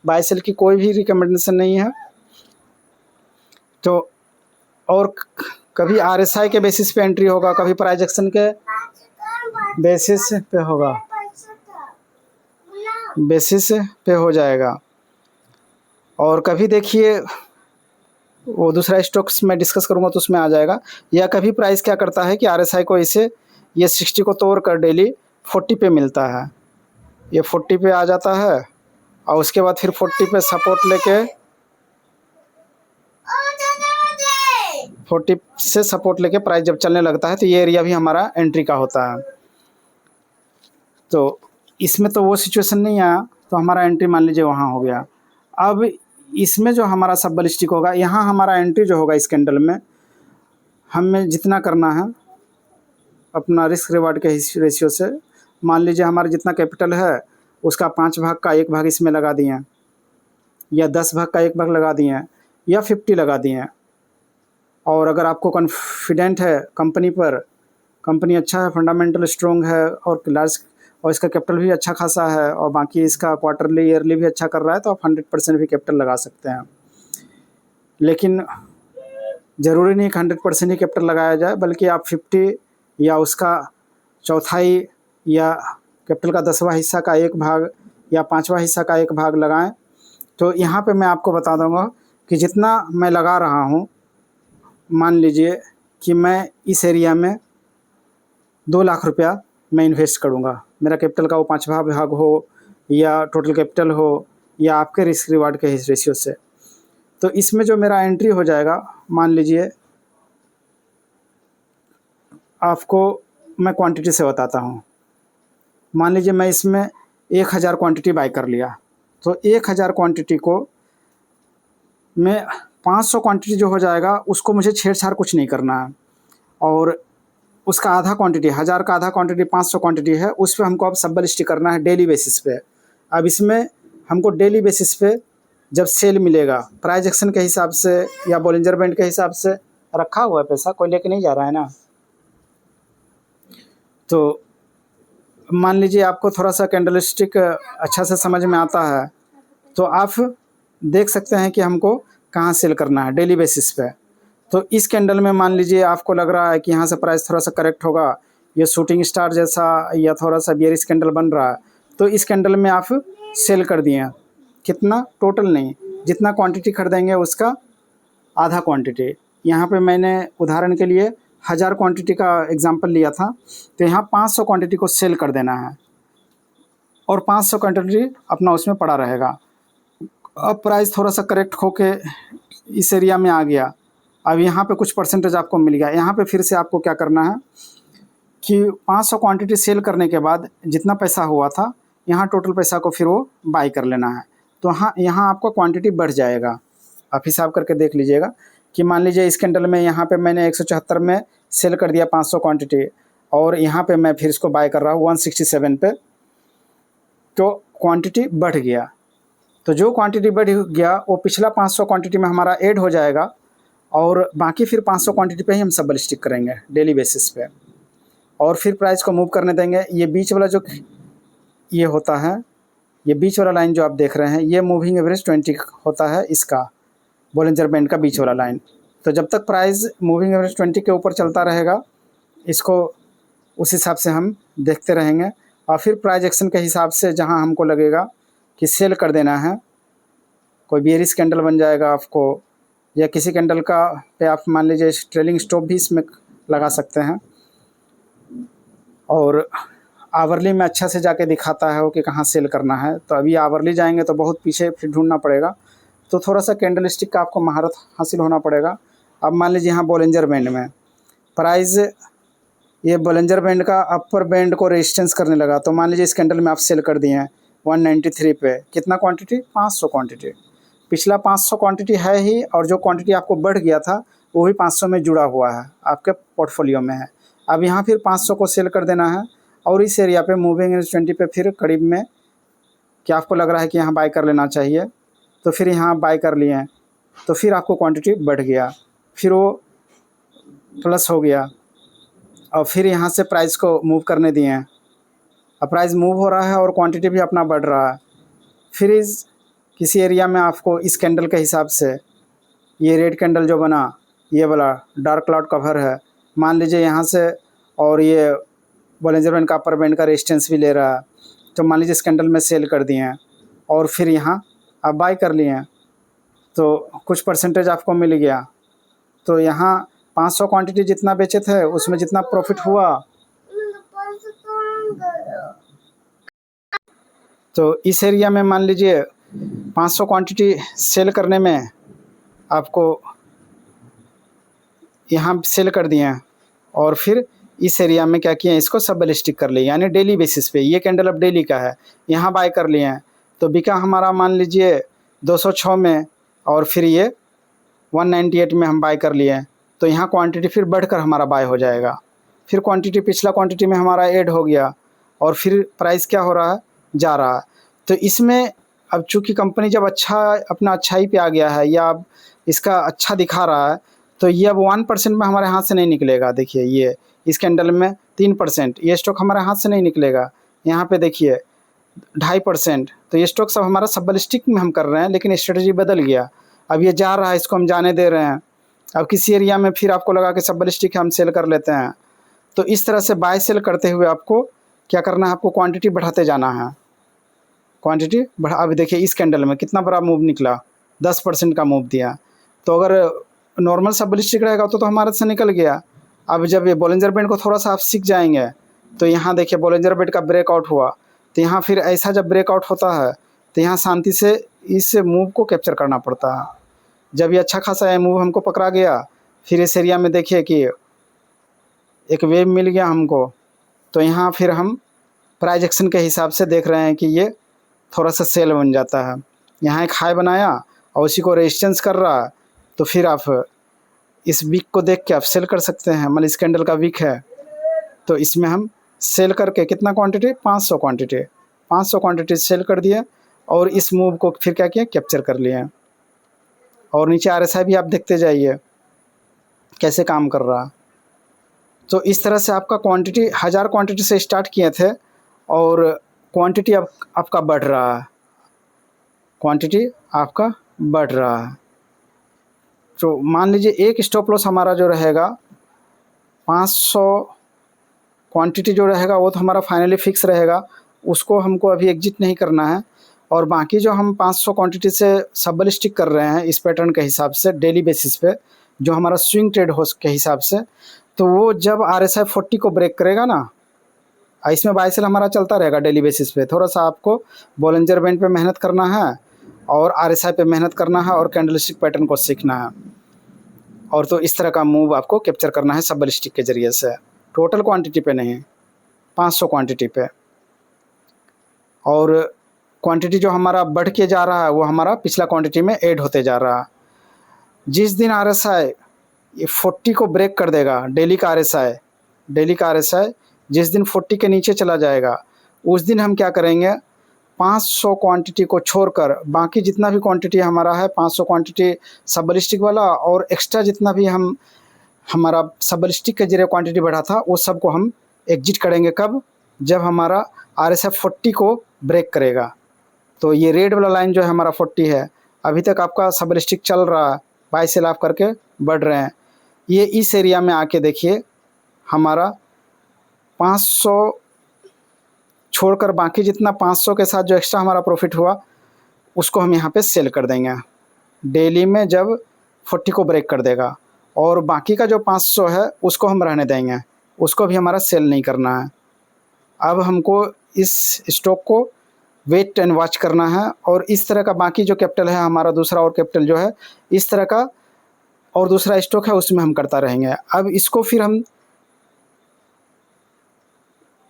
बाय सेल की कोई भी रिकमेंडेशन नहीं है। तो और कभी आरएसआई के बेसिस पे एंट्री होगा, कभी प्राइस एक्शन के बेसिस पे होगा, बेसिस पे हो जाएगा। और कभी देखिए वो दूसरा स्टॉक्स में डिस्कस करूँगा तो उसमें आ जाएगा। या कभी प्राइस क्या करता है कि आरएसआई को इसे ये 60 को तोड़ कर डेली 40 पे मिलता है। ये 40 पे आ जाता है और उसके बाद फिर 40 पे सपोर्ट लेके 40 से सपोर्ट लेके प्राइस जब चलने लगता है तो ये एरिया भी हमारा एंट्री का होता है। तो इसमें तो वो सिचुएशन नहीं आया तो हमारा एंट्री मान लीजिए वहाँ हो गया। अब इसमें जो हमारा सब बलिस्टिक होगा, यहाँ हमारा एंट्री जो होगा इस कैंडल में हमें जितना करना है अपना रिस्क रिवार्ड के रेशियो से। मान लीजिए हमारा जितना कैपिटल है उसका 5 भाग का 1 भाग इसमें लगा दिए, या 10 भाग का 1 भाग लगा दिए, या 50 लगा दिए। और अगर आपको कॉन्फिडेंट है कंपनी पर, कंपनी अच्छा है, फंडामेंटल स्ट्रॉन्ग है और लार्ज, और इसका कैपिटल भी अच्छा खासा है और बाकी इसका क्वार्टरली ईयरली भी अच्छा कर रहा है, तो आप 100% भी कैपिटल लगा सकते हैं। लेकिन ज़रूरी नहीं कि 100% ही कैपिटल लगाया जाए, बल्कि आप 50 या उसका चौथाई या कैपिटल का 10वां हिस्सा का 1 भाग या 5वां हिस्सा का 1 भाग लगाएं। तो यहाँ पे मैं आपको बता दूँगा कि जितना मैं लगा रहा हूँ, मान लीजिए कि मैं इस एरिया में 2 लाख रुपया मैं इन्वेस्ट करूँगा। मेरा कैपिटल का वो 5वां भाग हो या टोटल कैपिटल हो या आपके रिस्क रिवार्ड के रेशियो से। तो इसमें जो मेरा एंट्री हो जाएगा, मान लीजिए आपको मैं क्वांटिटी से बताता हूँ। मान लीजिए मैं इसमें 1000 क्वांटिटी बाय कर लिया, तो 1000 क्वांटिटी को मैं 500 क्वांटिटी जो हो जाएगा उसको मुझे छेड़छाड़ कुछ नहीं करना है, और उसका आधा क्वांटिटी, 1000 का आधा क्वांटिटी 500 क्वांटिटी है, उस पर हमको अब सब बलिस्टिक करना है डेली बेसिस पे। अब इसमें हमको डेली बेसिस पे जब सेल मिलेगा प्राइस एक्शन के हिसाब से या बॉलिंजर बैंड के हिसाब से रखा हुआ है पैसा, कोई लेके नहीं जा रहा है ना। तो मान लीजिए आपको थोड़ा सा कैंडलस्टिक अच्छा से समझ में आता है तो आप देख सकते हैं कि हमको कहाँ सेल करना है डेली बेसिस पे। तो इस कैंडल में मान लीजिए आपको लग रहा है कि यहाँ से प्राइस थोड़ा सा करेक्ट होगा, ये शूटिंग स्टार जैसा या थोड़ा सा बियरिश कैंडल बन रहा है, तो इस कैंडल में आप सेल कर दिए। कितना? टोटल नहीं, जितना क्वांटिटी खरीदेंगे उसका आधा क्वांटिटी। यहाँ पे मैंने उदाहरण के लिए 1000 क्वांटिटी का एग्जांपल लिया था, तो यहाँ 500 क्वांटिटी को सेल कर देना है और 500 क्वांटिटी अपना उसमें पड़ा रहेगा। अब प्राइस थोड़ा सा करेक्ट होके इस एरिया में आ गया। अब यहाँ पे कुछ परसेंटेज आपको मिल गया। यहाँ पे फिर से आपको क्या करना है कि 500 क्वांटिटी सेल करने के बाद जितना पैसा हुआ था, यहाँ टोटल पैसा को फिर वो बाई कर लेना है। तो हाँ, यहाँ आपका क्वांटिटी बढ़ जाएगा। आप हिसाब करके देख लीजिएगा कि मान लीजिए इस कैंडल में यहाँ पे मैंने 174 में सेल कर दिया 500 क्वांटिटी, और यहाँ पे मैं फिर इसको बाय कर रहा हूँ 167 पे, तो क्वांटिटी बढ़ गया। तो जो क्वांटिटी बढ़ गया वो पिछला 500 क्वांटिटी में हमारा ऐड हो जाएगा, और बाकी फिर 500 क्वांटिटी पे ही हम सब स्टिक करेंगे डेली बेसिस पे, और फिर प्राइस को मूव करने देंगे। ये बीच वाला जो ये होता है, ये बीच वाला लाइन जो आप देख रहे हैं, ये मूविंग एवरेज 20 होता है इसका, बोलिंजर बैंड का बीच वाला लाइन। तो जब तक प्राइस मूविंग एवरेज 20 के ऊपर चलता रहेगा, इसको उस हिसाब से हम देखते रहेंगे, और फिर प्राइस एक्शन के हिसाब से जहां हमको लगेगा कि सेल कर देना है, कोई बेयरिश कैंडल बन जाएगा आपको, या किसी कैंडल का पे आप मान लीजिए ट्रेलिंग स्टॉप भी इसमें लगा सकते हैं। और आवरली में अच्छा से जाके दिखाता है वो कि कहाँ सेल करना है। तो अभी आवरली जाएंगे तो बहुत पीछे फिर ढूंढना पड़ेगा, तो थोड़ा सा कैंडल स्टिक का आपको महारत हासिल होना पड़ेगा। अब मान लीजिए यहाँ बोलिंजर बैंड में प्राइस, ये बोलिंजर बैंड का अपर बैंड को रेजिस्टेंस करने लगा, तो मान लीजिए इस कैंडल में आप सेल कर दिए हैं 193 पे, कितना क्वांटिटी, 500 क्वांटिटी। पिछला 500 क्वांटिटी है ही, और जो क्वांटिटी आपको बढ़ गया था वो भी 500 में जुड़ा हुआ है, आपके पोर्टफोलियो में है। अब यहाँ फिर 500 को सेल कर देना है, और इस एरिया पे मूविंग एवरेज 20 पे फिर करीब में क्या आपको लग रहा है कि यहाँ बाय कर लेना चाहिए, तो फिर यहाँ बाय कर लिए हैं, तो फिर आपको क्वांटिटी बढ़ गया, फिर वो प्लस हो गया, और फिर यहाँ से प्राइस को मूव करने दिए हैं। अब प्राइस मूव हो रहा है और क्वांटिटी भी अपना बढ़ रहा है। फिर इस किसी एरिया में आपको इस कैंडल के हिसाब से, ये रेड कैंडल जो बना, ये वाला डार्क क्लाउड कवर है, मान लीजिए यहाँ से, और ये बोलिंजर बैंड का अपर बैंड का रेजिस्टेंस भी ले रहा है, तो मान लीजिए इस कैंडल में सेल कर दिए हैं, और फिर यहाँ आप बाय कर लिए हैं, तो कुछ परसेंटेज आपको मिल गया। तो यहाँ 500 क्वांटिटी जितना बेचे थे उसमें जितना प्रॉफिट हुआ, तो इस एरिया में मान लीजिए 500 क्वांटिटी सेल करने में आपको यहाँ सेल कर दिए हैं, और फिर इस एरिया में क्या किए हैं, इसको सब स्टिक कर लिए, यानी डेली बेसिस पे। ये कैंडल अब डेली का है, यहाँ बाय कर लिए हैं, तो बिका हमारा मान लीजिए 206 में, और फिर ये 198 में हम बाय कर लिए हैं, तो यहाँ क्वांटिटी फिर बढ़कर हमारा बाय हो जाएगा। फिर क्वांटिटी पिछला क्वांटिटी में हमारा ऐड हो गया, और फिर प्राइस क्या हो रहा है, जा रहा है। तो इसमें अब चूँकि कंपनी जब अच्छा अपना अच्छाई पे आ गया है, या अब इसका अच्छा दिखा रहा है, तो ये अब 1% में हमारे हाथ से नहीं निकलेगा। देखिए ये इस कैंडल में 3%, ये स्टॉक हमारे हाथ से नहीं निकलेगा। यहाँ पे देखिए 2.5%, तो ये स्टॉक सब हमारा सब स्टिक में हम कर रहे हैं, लेकिन स्ट्रेटजी बदल गया। अब ये जा रहा है, इसको हम जाने दे रहे हैं। अब किसी एरिया में फिर आपको लगा कि सब स्टिक हम सेल कर लेते हैं, तो इस तरह से बाय सेल करते हुए आपको क्या करना है, आपको क्वांटिटी बढ़ाते जाना है। क्वांटिटी बढ़ा, अब देखिए इस कैंडल में कितना बड़ा मूव निकला, 10% का मूव दिया। तो अगर नॉर्मल सब स्टिक रहेगा तो हमारे से निकल गया। अब जब ये बोलिंजर बैंड को थोड़ा सा आप सीख जाएंगे, तो यहाँ देखिए बोलिंजर बैंड का ब्रेकआउट हुआ, तो यहाँ फिर ऐसा जब ब्रेकआउट होता है, तो यहाँ शांति से इस मूव को कैप्चर करना पड़ता है। जब ये अच्छा खासा मूव हमको पकड़ा गया, फिर इस एरिया में देखिए कि एक वेव मिल गया हमको, तो यहाँ फिर हम प्राइस एक्शन के हिसाब से देख रहे हैं कि ये थोड़ा सा सेल बन जाता है। यहाँ एक हाई बनाया और उसी को रेजिस्टेंस कर रहा है, तो फिर आप इस वीक को देख के आप सेल कर सकते हैं। मतलब इस कैंडल का वीक है, तो इसमें हम सेल करके कितना क्वांटिटी, 500 क्वांटिटी, 500 क्वांटिटी सेल कर दिए, और इस मूव को फिर क्या किया, कैप्चर कर लिए। और नीचे RSI भी आप देखते जाइए कैसे काम कर रहा। तो इस तरह से आपका क्वांटिटी 1000 क्वांटिटी से स्टार्ट किए थे, और क्वांटिटी अब आपका बढ़ रहा है, क्वांटिटी आपका बढ़ रहा है। तो मान लीजिए एक स्टॉप लॉस हमारा जो रहेगा 500 क्वांटिटी जो रहेगा, वो तो हमारा फाइनली फिक्स रहेगा, उसको हमको अभी एग्जिट नहीं करना है। और बाकी जो हम 500 क्वांटिटी से सब स्टिक कर रहे हैं इस पैटर्न के हिसाब से डेली बेसिस पे, जो हमारा स्विंग ट्रेड हो के हिसाब से, तो वो जब RSI 40 को ब्रेक करेगा ना, इसमें बाय सेल हमारा चलता रहेगा डेली बेसिस पे। थोड़ा सा आपको बॉलिंजर बैंड पे मेहनत करना है और आरएसआई पे मेहनत करना है और कैंडलस्टिक पैटर्न को सीखना है, और तो इस तरह का मूव आपको कैप्चर करना है सबलिस्टिक के ज़रिए से। टोटल क्वांटिटी पे नहीं, 500 क्वांटिटी पे। और क्वांटिटी जो हमारा बढ़ के जा रहा है वो हमारा पिछला क्वांटिटी में ऐड होते जा रहा है। जिस दिन आरएसआई ये 40 को ब्रेक कर देगा, डेली का आरएसआई जिस दिन 40 के नीचे चला जाएगा, उस दिन हम क्या करेंगे, 500 क्वांटिटी को छोड़कर बाकी जितना भी क्वांटिटी हमारा है, 500 क्वांटिटी सबलिस्टिक वाला और एक्स्ट्रा जितना भी हमारा सबलिस्टिक के जरिए क्वांटिटी बढ़ा था, वो सब को हम एग्जिट करेंगे। कब? जब हमारा आरएसआई 40 को ब्रेक करेगा। तो ये रेड वाला लाइन जो है हमारा 40 है। अभी तक आपका सबलिस्टिक चल रहा है, बाय सेल आप करके बढ़ रहे हैं। ये इस एरिया में आके देखिए, हमारा 500 छोड़कर बाकी जितना 500 के साथ जो एक्स्ट्रा हमारा प्रॉफिट हुआ, उसको हम यहाँ पे सेल कर देंगे डेली में जब 40 को ब्रेक कर देगा। और बाकी का जो 500 है उसको हम रहने देंगे, उसको भी हमारा सेल नहीं करना है। अब हमको इस स्टॉक को वेट एंड वॉच करना है, और इस तरह का बाकी जो कैपिटल है हमारा, दूसरा और कैपिटल जो है इस तरह का और दूसरा स्टॉक है उसमें हम करता रहेंगे। अब इसको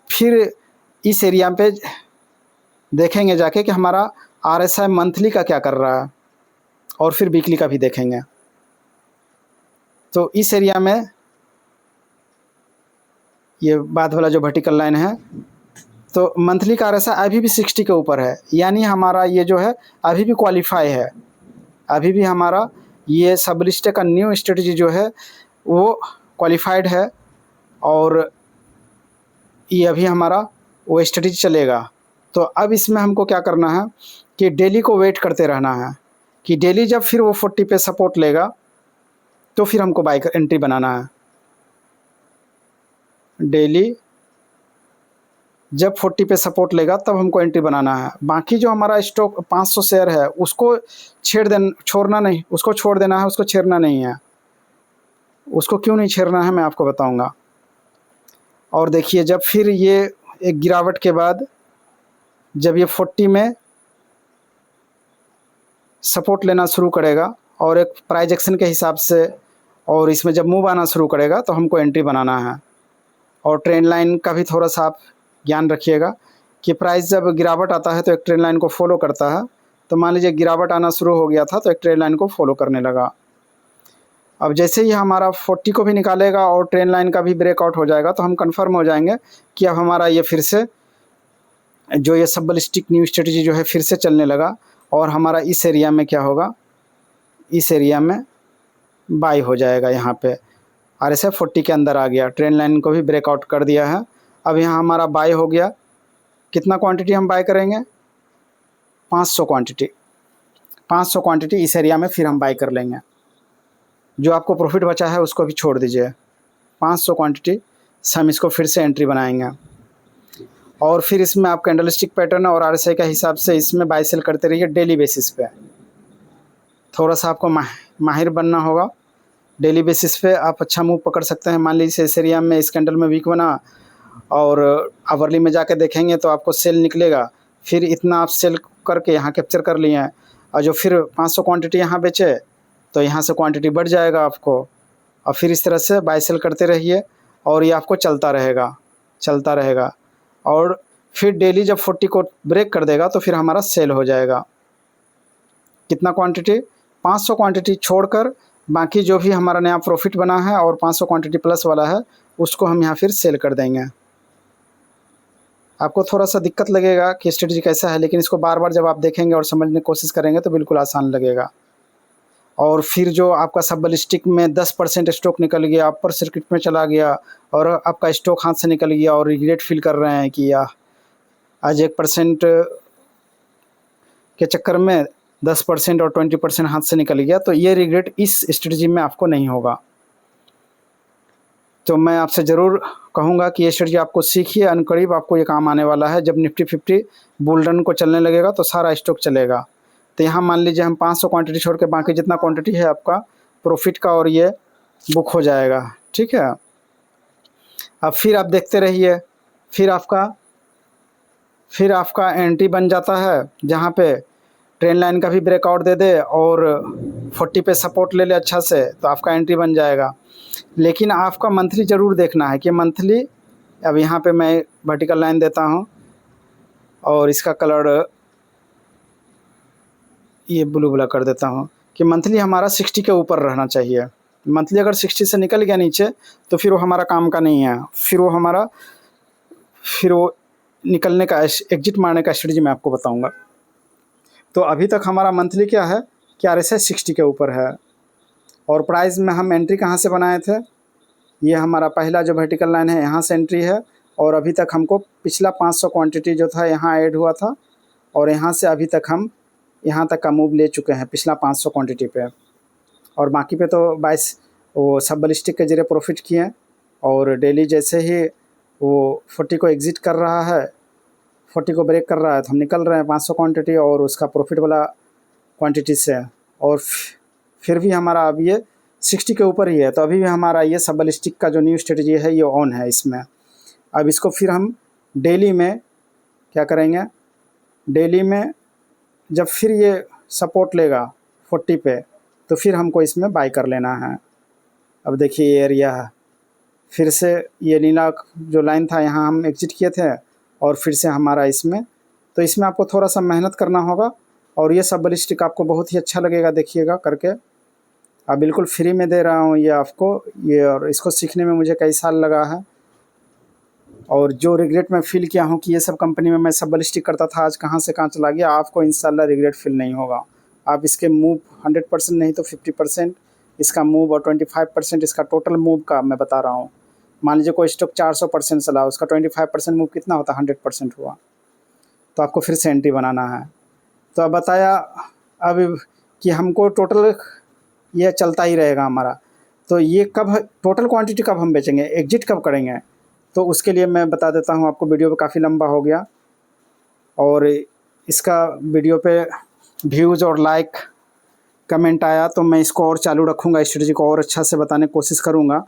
फिर इस एरिया पे देखेंगे जाके कि हमारा आरएसआई मंथली का क्या कर रहा है, और फिर वीकली का भी देखेंगे। तो इस एरिया में ये बाद वाला जो वर्टिकल लाइन है, तो मंथली का आरएसआई अभी भी 60 के ऊपर है, यानी हमारा ये जो है अभी भी क्वालिफाई है। अभी भी हमारा ये सबलिस्टिक का न्यू स्ट्रेटजी जो है वो क्वालिफाइड है, और ये अभी हमारा वो स्ट्रेटजी चलेगा। तो अब इसमें हमको क्या करना है कि डेली को वेट करते रहना है कि डेली जब फिर वो 40 पे सपोर्ट लेगा तो फिर हमको बाय एंट्री बनाना है। डेली जब 40 पे सपोर्ट लेगा तब हमको एंट्री बनाना है। बाकी जो हमारा स्टॉक 500 शेयर है उसको छोड़ना नहीं, उसको छोड़ देना है, उसको छेड़ना नहीं है। उसको क्यों नहीं छेड़ना है मैं आपको बताऊंगा। और देखिए, जब फिर ये एक गिरावट के बाद जब ये 40 में सपोर्ट लेना शुरू करेगा और एक प्राइस एक्शन के हिसाब से, और इसमें जब मूव आना शुरू करेगा तो हमको एंट्री बनाना है। और ट्रेंड लाइन का भी थोड़ा सा आप ज्ञान रखिएगा कि प्राइस जब गिरावट आता है तो एक ट्रेंड लाइन को फॉलो करता है। तो मान लीजिए गिरावट आना शुरू हो गया था तो एक ट्रेंड लाइन को फॉलो करने लगा। अब जैसे ही हमारा 40 को भी निकालेगा और ट्रेंड लाइन का भी ब्रेकआउट हो जाएगा तो हम कंफर्म हो जाएंगे कि अब हमारा ये फिर से जो ये सबलिस्टिक न्यू स्ट्रेटजी जो है फिर से चलने लगा, और हमारा इस एरिया में क्या होगा, इस एरिया में बाई हो जाएगा। यहाँ पे आरएसआई 40 के अंदर आ गया, ट्रेंड लाइन को भी ब्रेकआउट कर दिया है। अब यहाँ हमारा बाई हो गया। कितना क्वांटिटी हम बाय करेंगे? 500 क्वांटिटी। 500 क्वांटिटी इस एरिया में फिर हम बाय कर लेंगे। जो आपको प्रॉफिट बचा है उसको भी छोड़ दीजिए। 500 क्वांटिटी हम इसको फिर से एंट्री बनाएंगे, और फिर इसमें आप कैंडलस्टिक पैटर्न और आरएसआई के हिसाब से इसमें बाय सेल करते रहिए डेली बेसिस पे। थोड़ा सा आपको माहिर बनना होगा। डेली बेसिस पे आप अच्छा मूव पकड़ सकते हैं। मान लीजिए इस एरिया में इस कैंडल में वीक बना और आवरली में जाके देखेंगे तो आपको सेल निकलेगा। फिर इतना आप सेल करके यहाँ कैप्चर कर लिए हैं, और जो फिर 500 क्वांटिटी यहाँ बेचे तो यहाँ से क्वांटिटी बढ़ जाएगा आपको, और फिर इस तरह से बाय सेल करते रहिए, और ये आपको चलता रहेगा। और फिर डेली जब 40 को ब्रेक कर देगा तो फिर हमारा सेल हो जाएगा। कितना क्वांटिटी? 500 क्वांटिटी छोड़कर बाकी जो भी हमारा नया प्रॉफिट बना है और 500 क्वांटिटी प्लस वाला है उसको हम यहाँ फिर सेल कर देंगे। आपको थोड़ा सा दिक्कत लगेगा कि स्ट्रेटजी कैसा है, लेकिन इसको बार बार जब आप देखेंगे और समझने की कोशिश करेंगे तो बिल्कुल आसान लगेगा। और फिर जो आपका सबलिस्टिक में 10% स्टॉक निकल गया, अपर सर्किट में चला गया, और आपका स्टॉक हाथ से निकल गया और रिग्रेट फील कर रहे हैं कि यार आज 1% के चक्कर में 10% और 20% हाथ से निकल गया, तो ये रिग्रेट इस स्ट्रेटजी में आपको नहीं होगा। तो मैं आपसे ज़रूर कहूँगा कि ये स्ट्रेटजी आपको सीखिए, अनकरीब आपको ये काम आने वाला है। जब निफ्टी 50 बुल रन को चलने लगेगा तो सारा स्टॉक चलेगा। तो यहाँ मान लीजिए हम 500 क्वांटिटी छोड़ के बाकी जितना क्वांटिटी है आपका प्रॉफिट का, और ये बुक हो जाएगा। ठीक है, अब फिर आप देखते रहिए, फिर आपका एंट्री बन जाता है, जहाँ पे ट्रेन लाइन का भी ब्रेकआउट दे दे और 40 पे सपोर्ट ले ले अच्छा से, तो आपका एंट्री बन जाएगा। लेकिन आपका मंथली ज़रूर देखना है कि मंथली, अब यहाँ पे मैं वर्टिकल लाइन देता हूँ और इसका कलर ये ब्लू ब्लैक कर देता हूँ कि मंथली हमारा 60 के ऊपर रहना चाहिए। मंथली अगर 60 से निकल गया नीचे तो फिर वो हमारा काम का नहीं है, फिर वो निकलने का एग्जिट मारने का स्ट्रेटजी मैं आपको बताऊंगा। तो अभी तक हमारा मंथली क्या है कि RSI 60 के ऊपर है। और प्राइस में हम एंट्री कहाँ से बनाए थे, ये हमारा पहला जो वर्टिकल लाइन है यहाँ से एंट्री है। और अभी तक हमको पिछला 500 क्वांटिटी जो था यहाँ ऐड हुआ था, और यहाँ से अभी तक हम यहाँ तक का मूव ले चुके हैं पिछला 500 क्वांटिटी पे। और बाकी पे तो 22 वो सब बलिस्टिक के जरिए प्रॉफिट किए। और डेली जैसे ही वो 40 को एग्ज़िट कर रहा है, 40 को ब्रेक कर रहा है, तो हम निकल रहे हैं 500 क्वांटिटी और उसका प्रॉफिट वाला क्वांटिटी से। और फिर भी हमारा अब ये 60 के ऊपर ही है, तो अभी भी हमारा ये सब बलिस्टिक का जो न्यू स्ट्रेटजी है ये ऑन है इसमें। अब इसको फिर हम डेली में क्या करेंगे, डेली में जब फिर ये सपोर्ट लेगा 40 पे, तो फिर हमको इसमें बाय कर लेना है। अब देखिए ये एरिया है, फिर से ये नीला जो लाइन था यहाँ हम एग्जिट किए थे, और फिर से हमारा इसमें, तो इसमें आपको थोड़ा सा मेहनत करना होगा। और ये सब बलिस्टिक आपको बहुत ही अच्छा लगेगा, देखिएगा करके। अब बिल्कुल फ्री में दे रहा हूँ ये आपको, ये और इसको सीखने में मुझे कई साल लगा है। और जो रिग्रेट मैं फ़ील किया हूँ कि ये सब कंपनी में मैं सब बलिस्टिक करता था, आज कहाँ से कहाँ चला गया, आपको इंशाल्लाह रिग्रेट फील नहीं होगा। आप इसके मूव 100% नहीं तो 50% इसका मूव और 25% इसका टोटल मूव का मैं बता रहा हूँ। मान लीजिए कोई स्टॉक 400% चला, उसका 25% मूव कितना होता है, 100% हुआ, तो आपको फिर से एंट्री बनाना है। तो अब बताया अब कि हमको टोटल ये चलता ही रहेगा हमारा, तो ये कब टोटल क्वांटिटी कब हम बेचेंगे, एग्जिट कब करेंगे, तो उसके लिए मैं बता देता हूँ आपको। वीडियो काफ़ी लंबा हो गया, और इसका वीडियो पे व्यूज़ और लाइक कमेंट आया तो मैं इसको और चालू रखूँगा, स्ट्रेटजी को और अच्छा से बताने की कोशिश करूँगा।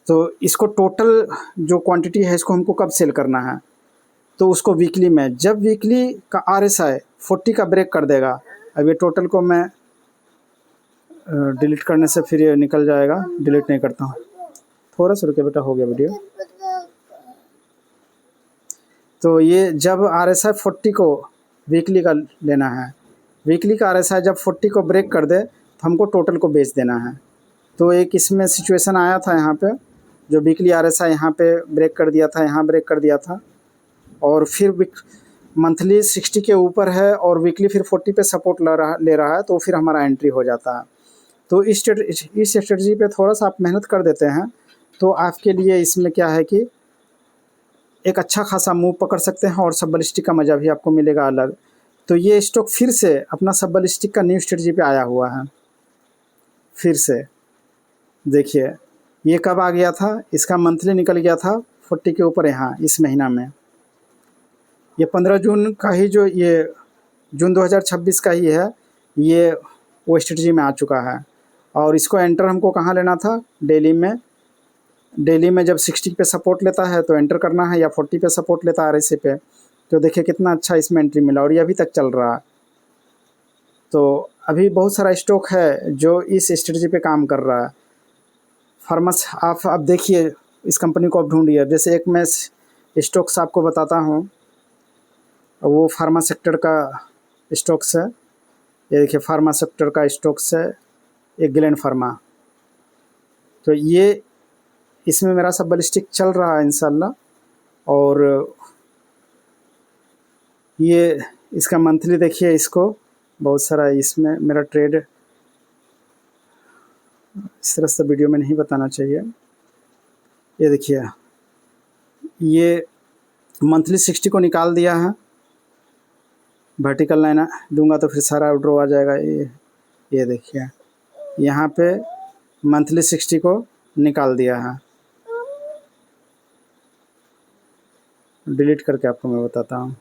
तो इसको टोटल जो क्वांटिटी है इसको हमको कब सेल करना है, तो उसको वीकली में, जब वीकली का RSI 40 का ब्रेक कर देगा। अब ये टोटल को मैं डिलीट करने से फिर ये निकल जाएगा, डिलीट नहीं करता हूँ, थोड़ा सा रुके बेटा, हो गया वीडियो। तो ये जब RSI 40 को वीकली का लेना है, वीकली का RSI जब 40 को ब्रेक कर दे तो हमको टोटल को बेच देना है। तो एक इसमें सिचुएशन आया था यहाँ पे, जो वीकली RSI यहाँ पे ब्रेक कर दिया था, यहाँ ब्रेक कर दिया था, और फिर मंथली 60 के ऊपर है और वीकली फिर 40 पे सपोर्ट ले रहा है, तो फिर हमारा एंट्री हो जाता है। तो इस स्ट्रेटजी पे थोड़ा सा आप मेहनत कर देते हैं तो आपके लिए इसमें क्या है कि एक अच्छा खासा मूव पकड़ सकते हैं, और सब बलिस्टिक का मज़ा भी आपको मिलेगा अलग। तो ये स्टॉक फिर से अपना सब बलिस्टिक का न्यू स्ट्रेटजी पे आया हुआ है। फिर से देखिए ये कब आ गया था, इसका मंथली निकल गया था 40 के ऊपर यहाँ इस महीना में। ये 15 जून का ही, जो ये जून 2026 का ही है, ये वो स्ट्रेटजी में आ चुका है। और इसको एंटर हमको कहाँ लेना था, डेली में। डेली में जब 60 पे सपोर्ट लेता है तो एंटर करना है, या 40 पे सपोर्ट लेता है RSI पे, तो देखिए कितना अच्छा इसमें एंट्री मिला, और ये अभी तक चल रहा है। तो अभी बहुत सारा स्टॉक है जो इस स्ट्रेटजी पे काम कर रहा है। फार्मस आप अब देखिए इस कंपनी को आप ढूंढिए। जैसे एक मैं स्टॉक्स आपको बताता हूँ, वो फार्मा सेक्टर का स्टॉक्स है। ये देखिए फार्मा सेक्टर का स्टॉक्स है, एक ग्लैंड फार्मा। तो ये इसमें मेरा सब बलिस्टिक चल रहा है इंशाल्लाह। और ये इसका मंथली देखिए, इसको बहुत सारा इसमें मेरा ट्रेड, इस तरह से वीडियो में नहीं बताना चाहिए। ये देखिए ये मंथली 60 को निकाल दिया है, वर्टिकल लाइन दूंगा तो फिर सारा ड्रॉ आ जाएगा। ये देखिए यहाँ पे मंथली 60 को निकाल दिया है। डिलीट करके आपको मैं बताता हूँ।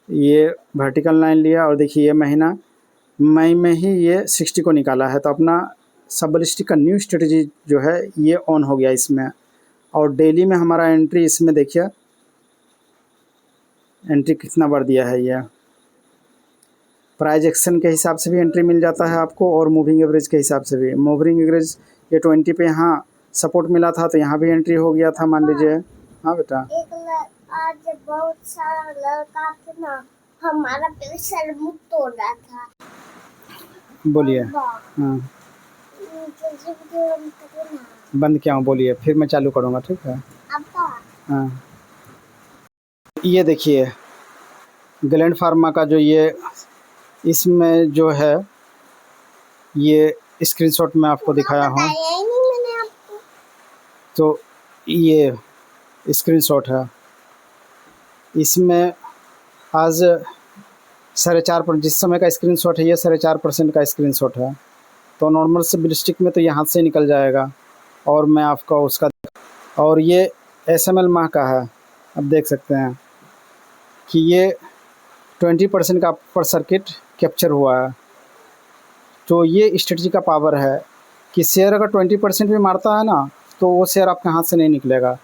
ये वर्टिकल लाइन लिया, और देखिए ये महीना मई में ही ये 60 को निकाला है। तो अपना सब बलिस्टिक का न्यू स्ट्रेटजी जो है ये ऑन हो गया इसमें। और डेली में हमारा एंट्री इसमें देखिए एंट्री कितना बढ़ दिया है। ये प्राइस एक्शन के हिसाब से भी एंट्री मिल जाता है आपको और मूविंग एवरेज के हिसाब से भी। मूविंग एवरेज ये 20 पे यहाँ सपोर्ट मिला था तो यहाँ भी एंट्री हो गया था मान लीजिए। हाँ बेटा, आज बहुत सारा लड़का था ना, हमारा प्रेशर मुक्त हो रहा था। बोलिए। हाँ बंद क्या हूँ, बोलिए फिर मैं चालू करूँगा, ठीक है। हाँ ये देखिए ग्लैंड फार्मा का जो ये इसमें जो है ये स्क्रीनशॉट में आपको दिखाया हूँ, तो ये स्क्रीनशॉट है। इसमें आज 4.5% जिस समय का स्क्रीनशॉट है ये 4.5% का स्क्रीनशॉट है। तो नॉर्मल से बिलिस्टिक में तो ये हाथ से निकल जाएगा और मैं आपका उसका, और ये SML माह का है। अब देख सकते हैं कि ये 20% का अपर सर्किट कैप्चर हुआ है। तो ये स्ट्रेटजी का पावर है कि शेयर अगर 20% भी मारता है ना तो वो शेयर आपके हाथ से नहीं निकलेगा।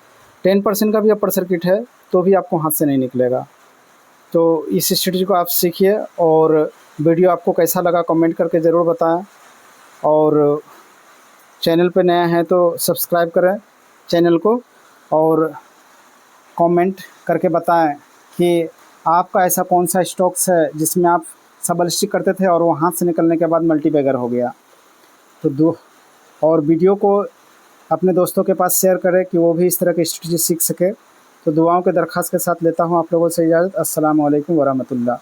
10% का भी अपर सर्किट है तो भी आपको हाथ से नहीं निकलेगा। तो इस स्ट्रेटजी को आप सीखिए और वीडियो आपको कैसा लगा कमेंट करके ज़रूर बताएं। और चैनल पे नया है तो सब्सक्राइब करें चैनल को और कमेंट करके बताएं कि आपका ऐसा कौन सा स्टॉक्स है जिसमें आप सबलिस्टिक करते थे और वो हाथ से निकलने के बाद मल्टीबैगर हो गया। तो और वीडियो को अपने दोस्तों के पास शेयर करें कि वो भी इस तरह की स्ट्रेटजी सीख सके। तो दुआओं के दरख्वास्त के साथ लेता हूँ आप लोगों से इजाज़त। अस्सलाम वालेकुम वरहमतुल्लाह।